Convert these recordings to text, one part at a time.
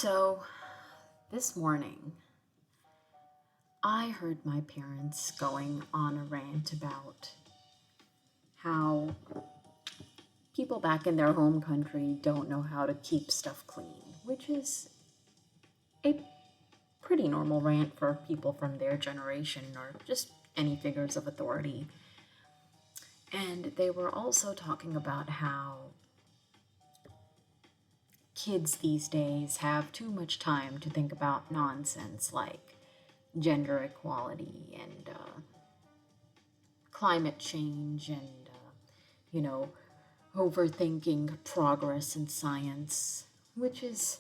So, this morning, I heard my parents going on a rant about how people back in their home country don't know how to keep stuff clean, which is a pretty normal rant for people from their generation or just any figures of authority. And they were also talking about how kids these days have too much time to think about nonsense like gender equality and climate change and, you know, overthinking progress in science, which is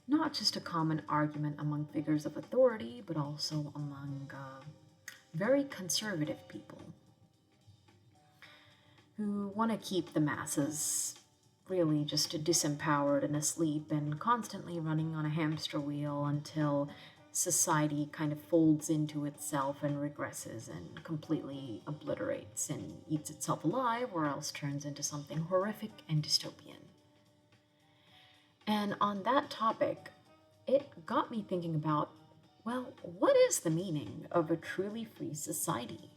not just a common argument among figures of authority, but also among very conservative people who want to keep the masses really just disempowered and asleep and constantly running on a hamster wheel until society kind of folds into itself and regresses and completely obliterates and eats itself alive or else turns into something horrific and dystopian. And on that topic, it got me thinking about, well, what is the meaning of a truly free society?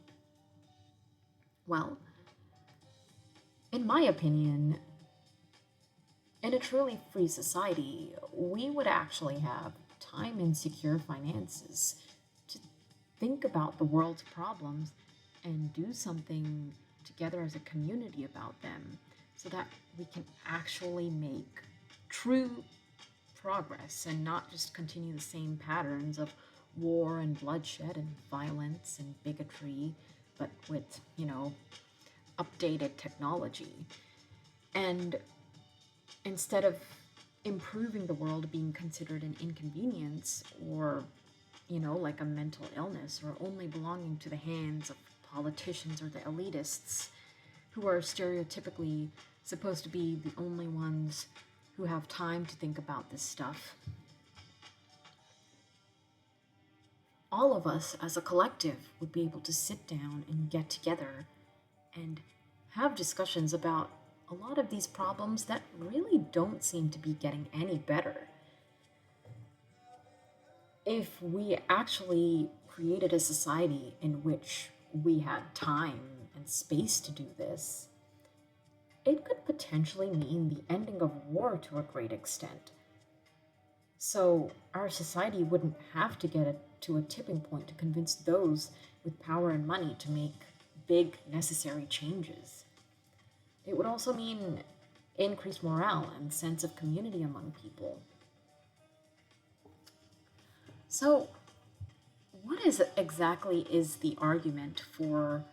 Well, in my opinion, in a truly free society, we would actually have time and secure finances to think about the world's problems and do something together as a community about them so that we can actually make true progress and not just continue the same patterns of war and bloodshed and violence and bigotry, but with, updated technology. And instead of improving the world being considered an inconvenience or, like a mental illness or only belonging to the hands of politicians or the elitists who are stereotypically supposed to be the only ones who have time to think about this stuff. All of us as a collective would be able to sit down and get together and have discussions about a lot of these problems that really don't seem to be getting any better. If we actually created a society in which we had time and space to do this, it could potentially mean the ending of war to a great extent. So our society wouldn't have to get to a tipping point to convince those with power and money to make big necessary changes. It would also mean increased morale and sense of community among people. So, exactly is the argument for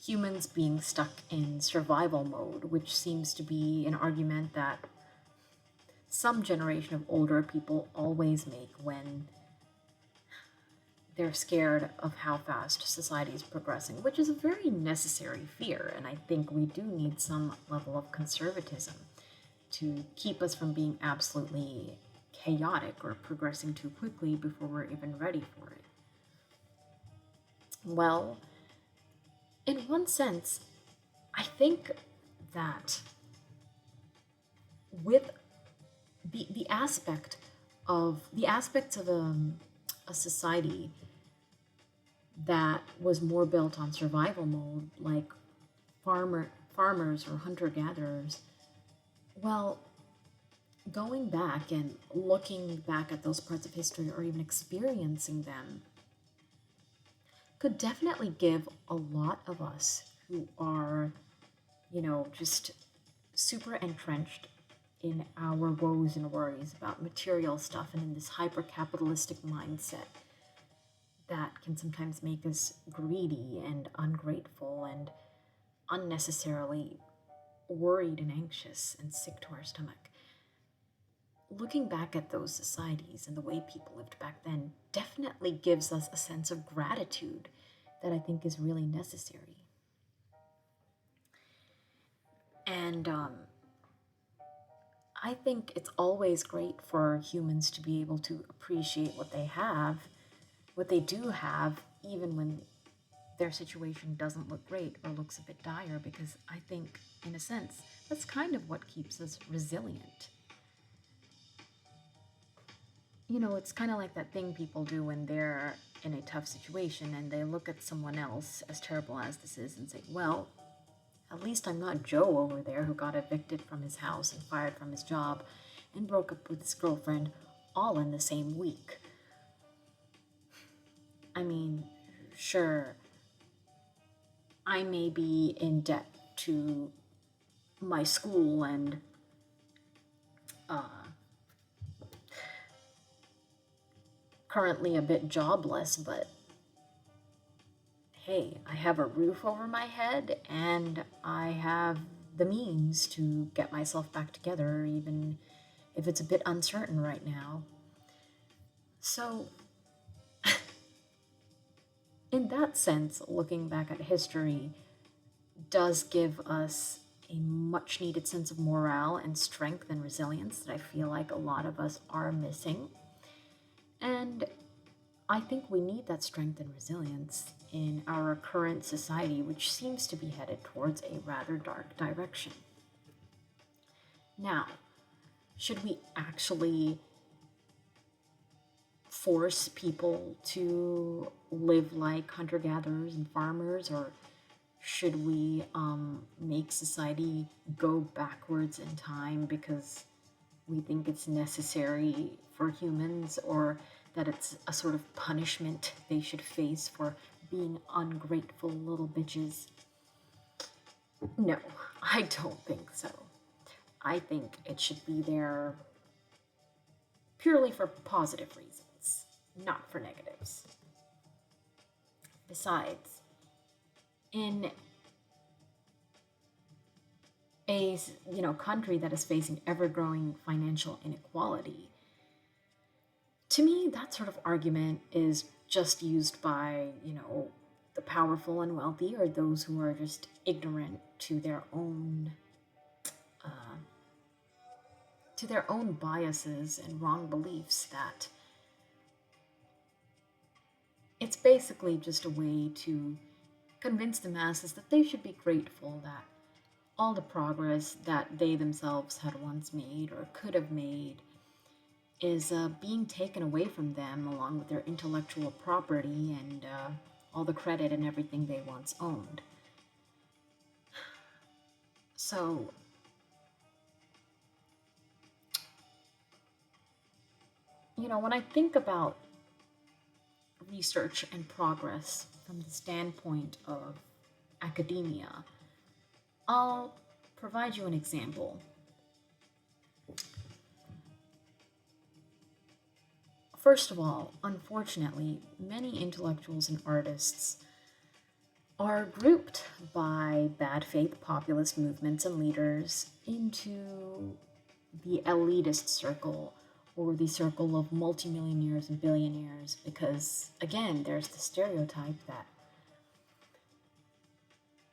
humans being stuck in survival mode, which seems to be an argument that some generation of older people always make when they're scared of how fast society is progressing, which is a very necessary fear. And I think we do need some level of conservatism to keep us from being absolutely chaotic or progressing too quickly before we're even ready for it. Well, in one sense, I think that with the aspects of a society that was more built on survival mode, like farmers or hunter gatherers, well, going back and looking back at those parts of history or even experiencing them could definitely give a lot of us who are, just super entrenched in our woes and worries about material stuff and in this hyper capitalistic mindset that can sometimes make us greedy and ungrateful and unnecessarily worried and anxious and sick to our stomach. Looking back at those societies and the way people lived back then definitely gives us a sense of gratitude that I think is really necessary. And I think it's always great for humans to be able to appreciate what they do have, even when their situation doesn't look great or looks a bit dire, because I think, in a sense, that's kind of what keeps us resilient. It's kind of like that thing people do when they're in a tough situation and they look at someone else, as terrible as this is, and say, well, at least I'm not Joe over there who got evicted from his house and fired from his job and broke up with his girlfriend all in the same week. I mean, sure, I may be in debt to my school and uh, currently a bit jobless, but hey, I have a roof over my head and I have the means to get myself back together, even if it's a bit uncertain right now. So, in that sense, looking back at history does give us a much needed sense of morale and strength and resilience that I feel like a lot of us are missing. And I think we need that strength and resilience in our current society, which seems to be headed towards a rather dark direction. Now, should we actually force people to live like hunter gatherers and farmers, or should we make society go backwards in time because we think it's necessary for humans, or that it's a sort of punishment they should face for being ungrateful little bitches? No, I don't think so. I think it should be there purely for positive reasons, not for negatives. Besides, in a country that is facing ever-growing financial inequality, to me that sort of argument is just used by the powerful and wealthy, or those who are just ignorant uh, to their own biases and wrong beliefs, that it's basically just a way to convince the masses that they should be grateful that all the progress that they themselves had once made or could have made is being taken away from them, along with their intellectual property and all the credit and everything they once owned. So, when I think about research and progress from the standpoint of academia, I'll provide you an example. First of all, unfortunately, many intellectuals and artists are grouped by bad faith populist movements and leaders into the elitist circle, or the circle of multimillionaires and billionaires, because again, there's the stereotype that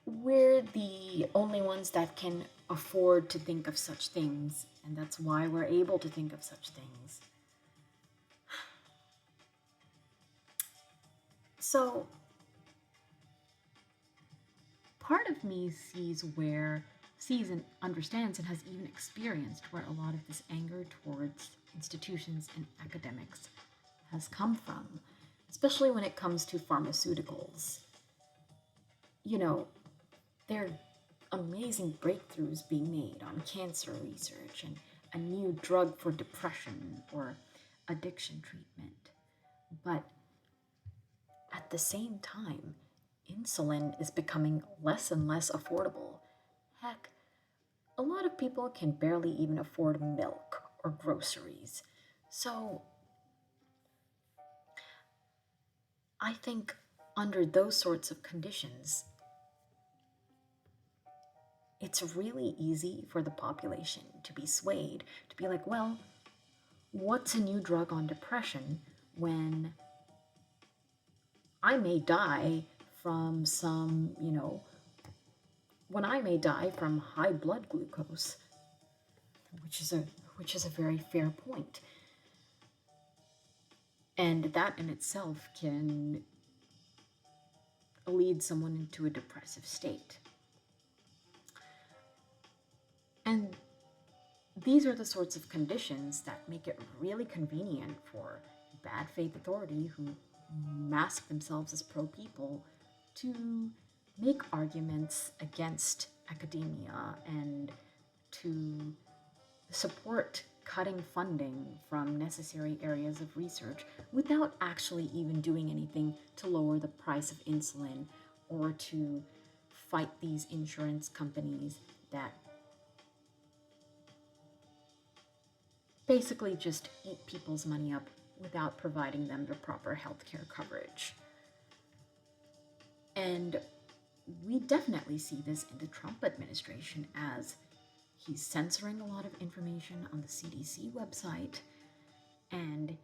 we're the only ones that can afford to think of such things, and that's why we're able to think of such things. So, part of me sees and understands and has even experienced where a lot of this anger towards institutions and academics has come from, especially when it comes to pharmaceuticals. You know, there are amazing breakthroughs being made on cancer research and a new drug for depression or addiction treatment. But at the same time, insulin is becoming less and less affordable. Heck, a lot of people can barely even afford milk or groceries. So I think under those sorts of conditions, it's really easy for the population to be swayed, to be like, well, what's a new drug on depression when I may die from when I may die from high blood glucose, which is a very fair point. And that in itself can lead someone into a depressive state. And these are the sorts of conditions that make it really convenient for bad faith authority who mask themselves as pro people to make arguments against academia and to support cutting funding from necessary areas of research without actually even doing anything to lower the price of insulin or to fight these insurance companies that basically just eat people's money up without providing them the proper healthcare coverage. And we definitely see this in the Trump administration as he's censoring a lot of information on the CDC website, and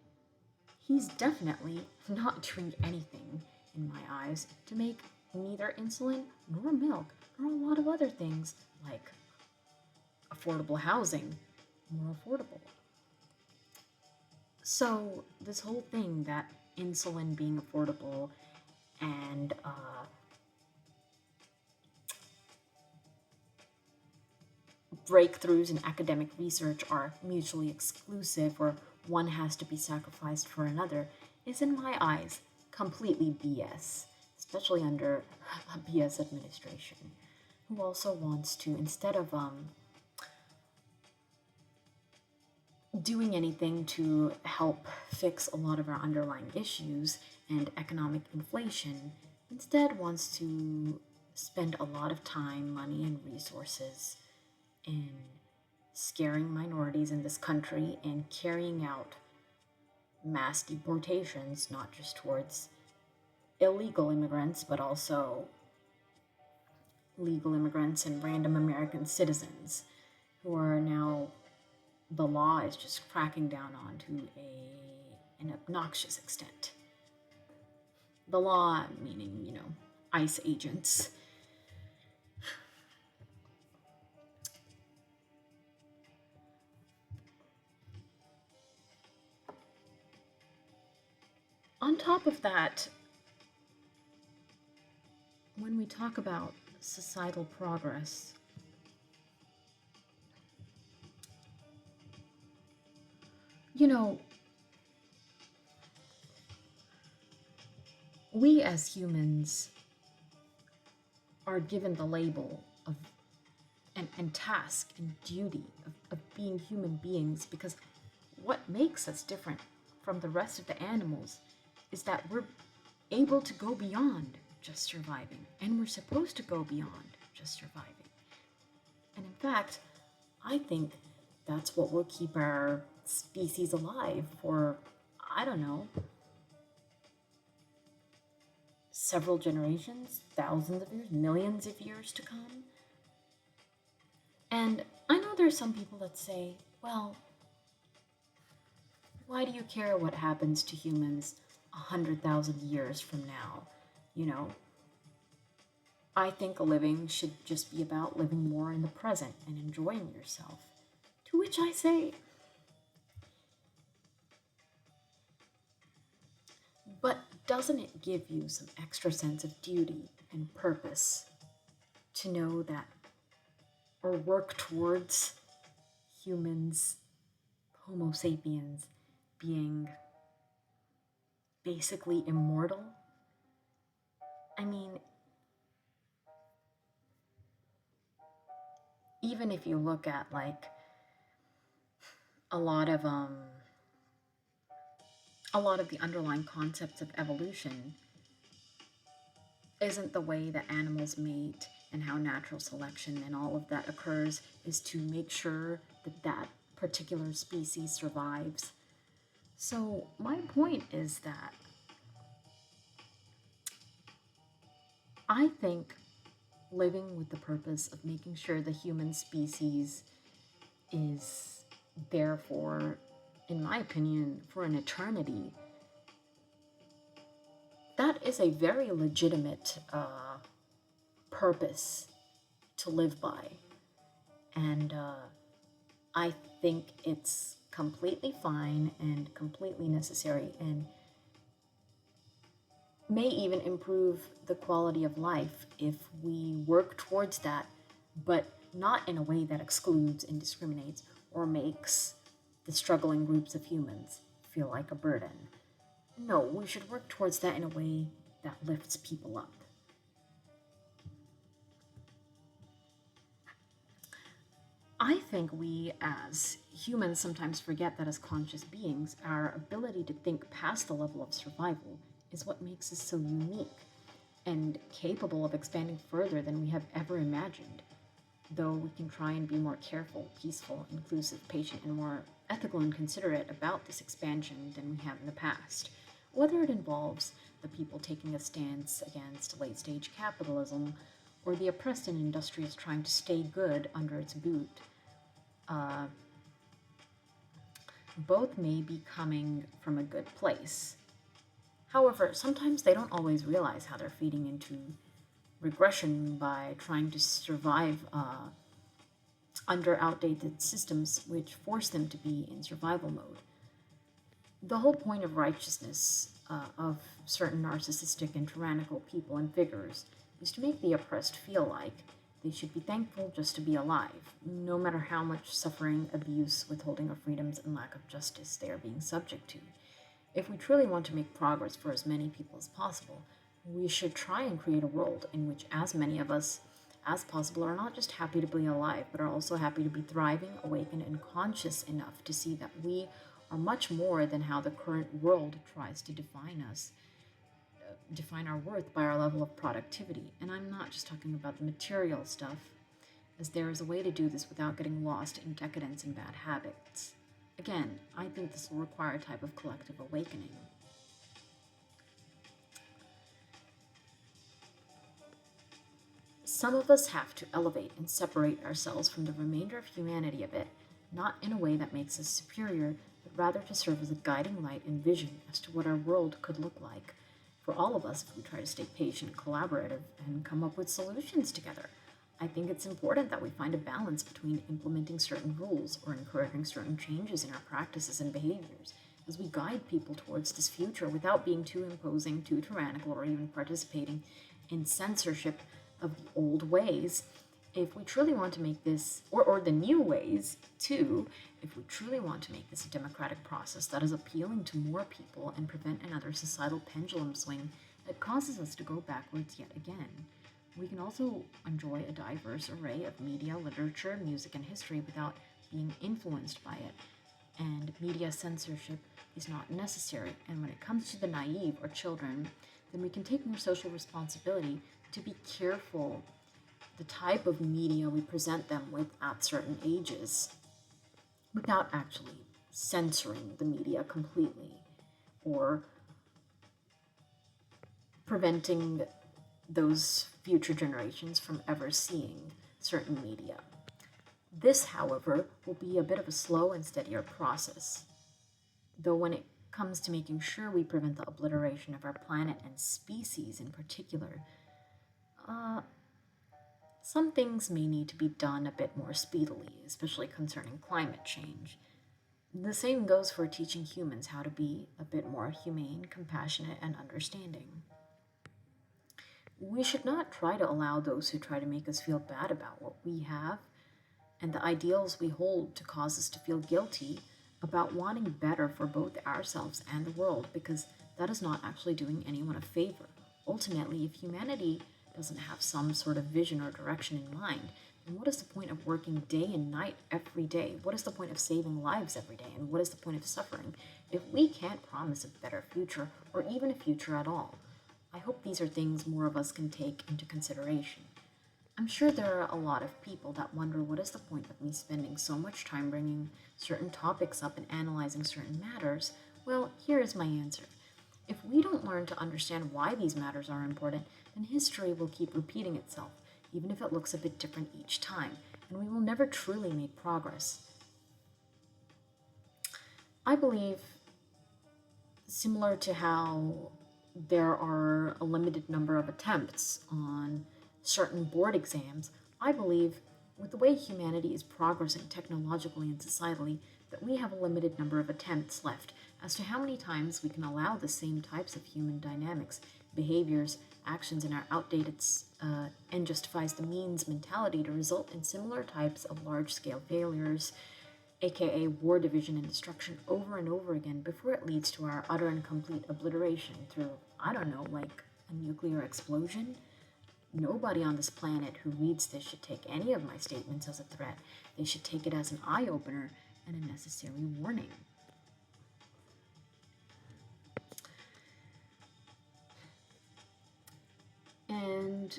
he's definitely not doing anything, in my eyes, to make neither insulin nor milk nor a lot of other things like affordable housing more affordable. So, this whole thing that insulin being affordable and breakthroughs in academic research are mutually exclusive or one has to be sacrificed for another is, in my eyes, completely BS, especially under a BS administration, who also wants to, instead of doing anything to help fix a lot of our underlying issues and economic inflation, instead wants to spend a lot of time, money, and resources in scaring minorities in this country and carrying out mass deportations, not just towards illegal immigrants, but also legal immigrants and random American citizens who are now, the law is just cracking down on to an obnoxious extent. The law meaning, ICE agents. On top of that, when we talk about societal progress, we as humans are given the label of and task and duty of being human beings because what makes us different from the rest of the animals is that we're able to go beyond just surviving, and we're supposed to go beyond just surviving. And in fact, I think that's what will keep our species alive for, I don't know, several generations, thousands of years, millions of years to come. And I know there's some people that say, well, why do you care what happens to humans 100,000 years from now? I think living should just be about living more in the present and enjoying yourself. To which I say, but doesn't it give you some extra sense of duty and purpose to know that, or work towards humans, Homo sapiens, being basically immortal? I mean, even if you look at a lot of the underlying concepts of evolution isn't the way that animals mate and how natural selection and all of that occurs is to make sure that that particular species survives. So my point is that I think living with the purpose of making sure the human species is there for, in my opinion, for an eternity, that is a very legitimate purpose to live by. And I think it's completely fine and completely necessary and may even improve the quality of life if we work towards that. But not in a way that excludes and discriminates or makes the struggling groups of humans feel like a burden. No, we should work towards that in a way that lifts people up. I think we as humans sometimes forget that as conscious beings, our ability to think past the level of survival is what makes us so unique and capable of expanding further than we have ever imagined. Though we can try and be more careful, peaceful, inclusive, patient, and more ethical and considerate about this expansion than we have in the past. Whether it involves the people taking a stance against late stage capitalism or the oppressed and industrious trying to stay good under its boot, uh, both may be coming from a good place. However, sometimes they don't always realize how they're feeding into regression by trying to survive under outdated systems which force them to be in survival mode. The whole point of righteousness of certain narcissistic and tyrannical people and figures is to make the oppressed feel like they should be thankful just to be alive, no matter how much suffering, abuse, withholding of freedoms, and lack of justice they are being subject to. If we truly want to make progress for as many people as possible, we should try and create a world in which as many of us as possible are not just happy to be alive, but are also happy to be thriving, awakened, and conscious enough to see that we are much more than how the current world tries to define us, define our worth by our level of productivity. And I'm not just talking about the material stuff, as there is a way to do this without getting lost in decadence and bad habits. Again, I think this will require a type of collective awakening. Some of us have to elevate and separate ourselves from the remainder of humanity a bit, not in a way that makes us superior, but rather to serve as a guiding light and vision as to what our world could look like for all of us if we try to stay patient, collaborative, and come up with solutions together. I think it's important that we find a balance between implementing certain rules or encouraging certain changes in our practices and behaviors as we guide people towards this future without being too imposing, too tyrannical, or even participating in censorship of the old ways. If we truly want to make this, or the new ways too, if we truly want to make this a democratic process that is appealing to more people and prevent another societal pendulum swing that causes us to go backwards yet again. We can also enjoy a diverse array of media, literature, music, and history without being influenced by it. And media censorship is not necessary. And when it comes to the naive or children, then we can take more social responsibility to be careful the type of media we present them with at certain ages without actually censoring the media completely or preventing those future generations from ever seeing certain media. This, however, will be a bit of a slow and steadier process, though when it comes to making sure we prevent the obliteration of our planet and species in particular, some things may need to be done a bit more speedily, especially concerning climate change. The same goes for teaching humans how to be a bit more humane, compassionate, and understanding. We should not try to allow those who try to make us feel bad about what we have and the ideals we hold to cause us to feel guilty about wanting better for both ourselves and the world, because that is not actually doing anyone a favor. Ultimately, if humanity doesn't have some sort of vision or direction in mind, then what is the point of working day and night every day? What is the point of saving lives every day? And what is the point of suffering if we can't promise a better future or even a future at all? I hope these are things more of us can take into consideration. I'm sure there are a lot of people that wonder what is the point of me spending so much time bringing certain topics up and analyzing certain matters. Well, here is my answer. If we don't learn to understand why these matters are important, then history will keep repeating itself, even if it looks a bit different each time, and we will never truly make progress. I believe, similar to how there are a limited number of attempts on certain board exams, I believe with the way humanity is progressing technologically and societally, that we have a limited number of attempts left as to how many times we can allow the same types of human dynamics behaviors, actions, and our outdated and justifies the means mentality to result in similar types of large-scale failures, aka war, division, and destruction over and over again before it leads to our utter and complete obliteration through, I don't know, like a nuclear explosion. Nobody on this planet who reads this should take any of my statements as a threat. They should take it as an eye-opener and a necessary warning. And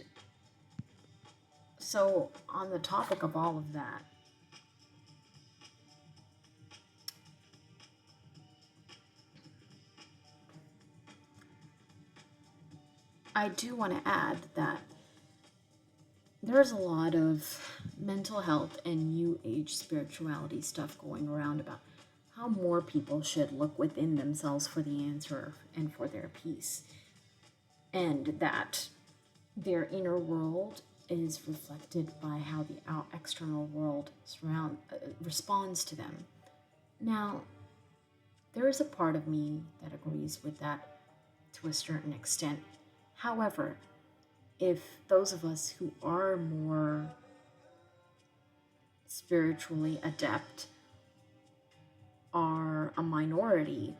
so, on the topic of all of that, I do want to add that there's a lot of mental health and new age spirituality stuff going around about how more people should look within themselves for the answer and for their peace, and that their inner world is reflected by how the external world responds to them. Now, there is a part of me that agrees with that to a certain extent. However, if those of us who are more spiritually adept are a minority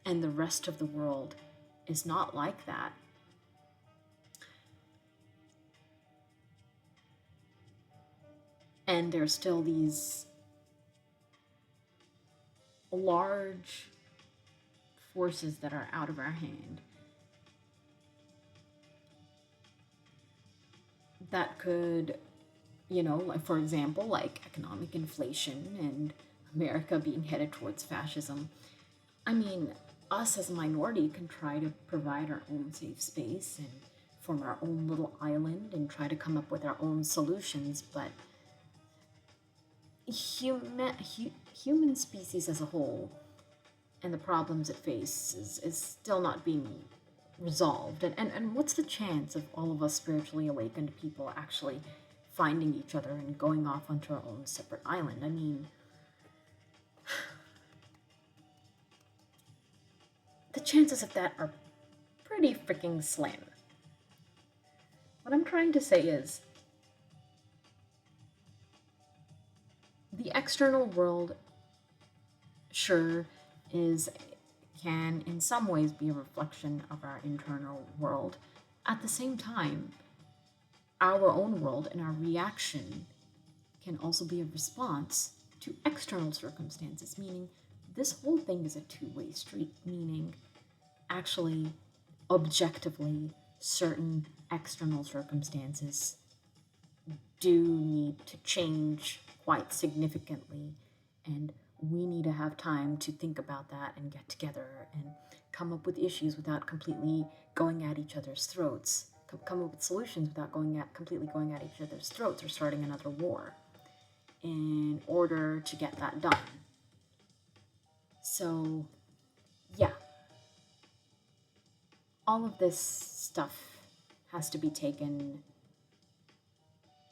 and the rest of the world is not like that, and there's still these large forces that are out of our hand that could, like, for example, like economic inflation and America being headed towards fascism. I mean, us as a minority can try to provide our own safe space and form our own little island and try to come up with our own solutions, but human species as a whole and the problems it faces is still not being resolved. And what's the chance of all of us spiritually awakened people actually finding each other and going off onto our own separate island? I mean, the chances of that are pretty freaking slim. What I'm trying to say is, the external world, sure, can in some ways be a reflection of our internal world. At the same time, our own world and our reaction can also be a response to external circumstances, meaning this whole thing is a two-way street, meaning actually, objectively, certain external circumstances do need to change quite significantly, and we need to have time to think about that and get together and come up with issues without completely going at each other's throats, come up with solutions without completely going at each other's throats or starting another war in order to get that done. So, yeah, all of this stuff has to be taken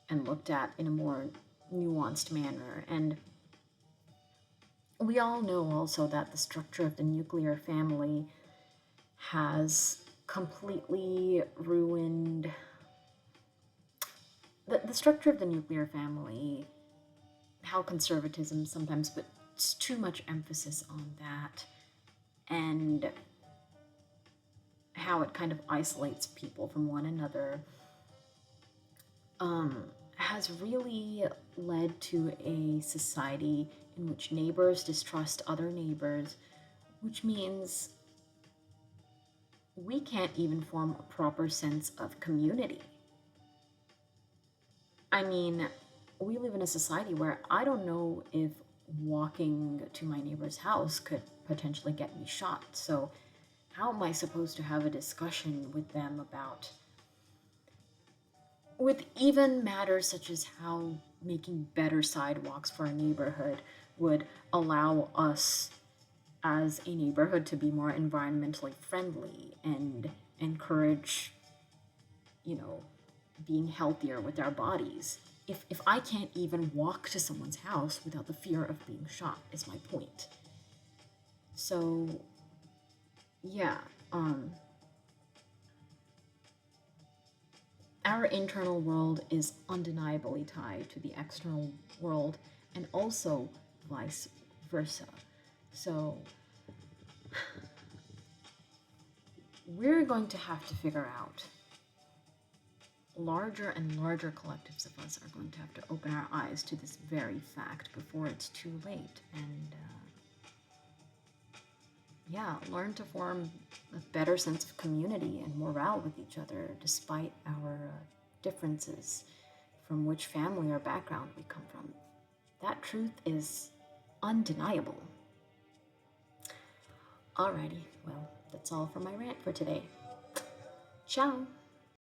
and looked at in a more nuanced manner. And we all know also that the structure of the nuclear family has completely ruined the structure of the nuclear family, how conservatism sometimes puts too much emphasis on that, and how it kind of isolates people from one another, has really led to a society in which neighbors distrust other neighbors, which means we can't even form a proper sense of community. I mean, we live in a society where I don't know if walking to my neighbor's house could potentially get me shot. So how am I supposed to have a discussion with them with even matters such as how making better sidewalks for a neighborhood would allow us as a neighborhood to be more environmentally friendly and encourage, being healthier with our bodies? If I can't even walk to someone's house without the fear of being shot, is my point. So, yeah, Our internal world is undeniably tied to the external world and also vice versa. So we're going to have to figure out, larger and larger collectives of us are going to have to open our eyes to this very fact before it's too late, and learn to form a better sense of community and morale with each other despite our differences from which family or background we come from. That truth is undeniable. Alrighty, well, that's all for my rant for today. Ciao!